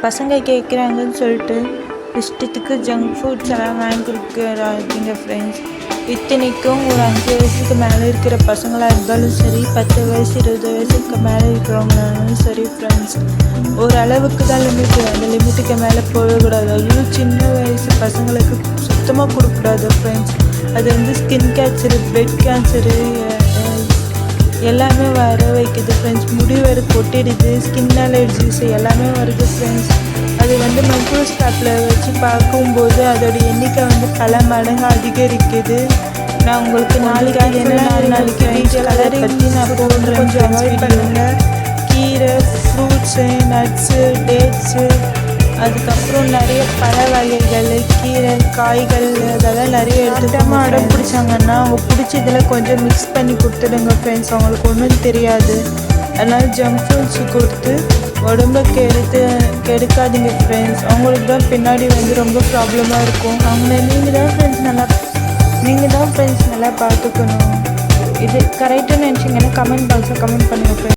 பசங்க கேட்குறாங்கன்னு சொல்லிட்டு இஷ்டத்துக்கு ஜங்க் ஃபுட்ஸ் எல்லாம் வாங்கி கொடுக்குறாதீங்க ஃப்ரெண்ட்ஸ். இத்தனைக்கும் ஒரு 5 வயசுக்கு மேலே இருக்கிற பசங்களாக இருந்தாலும் சரி, 10 வயசு 20 வயசுக்கு மேலே இருக்கிறவங்களாலும் சரி ஃப்ரெண்ட்ஸ், ஓரளவுக்கு தான் லிமிட்டு. அந்த லிமிட்டுக்கு மேலே போகக்கூடாது. அதுவும் சின்ன வயசு பசங்களுக்கு சுத்தமாக கொடுக்கக்கூடாது ஃப்ரெண்ட்ஸ். அது வந்து ஸ்கின் கேன்சரு, பிளட் கேன்சரு எல்லாமே வர வைக்குது ஃப்ரெண்ட்ஸ். முடி வேறு கொட்டிடுது, ஸ்கின் அலர்ஜிஸ் எல்லாமே வருது ஃப்ரெண்ட்ஸ். அது வந்து மைக்ரோஸ்கோப்பில் வச்சு பார்க்கும்போது அதோட எண்ணிக்கை வந்து பல மடங்கு அதிகரிக்குது. நான் உங்களுக்கு நாளைக்கு டீட்டெயில் அதை பற்றி நான் போடுறேன். கொஞ்சம் அவாய்ட் பண்ணுங்கள். கீரை, ஃப்ரூட்ஸு, நட்ஸு, டேட்ஸு, அதுக்கப்புறம் நிறைய பழ வகைகள், கீரை, காய்கள் அதெல்லாம் நிறைய எடுத்துக்காம அடம் பிடிச்சாங்கன்னா அவங்க பிடிச்சதில் கொஞ்சம் மிக்ஸ் பண்ணி கொடுத்துடுங்க ஃப்ரெண்ட்ஸ். அவங்களுக்கு ஒன்றும் தெரியாது. அதனால் ஜங்க் ஃபுட்ஸ் கொடுத்து உடம்பை கெடுக்காதீங்க ஃப்ரெண்ட்ஸ். அவங்களுக்கு தான் பின்னாடி வந்து ரொம்ப ப்ராப்ளமாக இருக்கும். நீங்கள் தான் ஃப்ரெண்ட்ஸ் நல்லா பார்த்துக்கணும். இது கரெக்டாக நினச்சிங்கன்னா கமெண்ட் பாக்ஸில் கமெண்ட் பண்ணுங்கள் ஃப்ரெண்ட்ஸ்.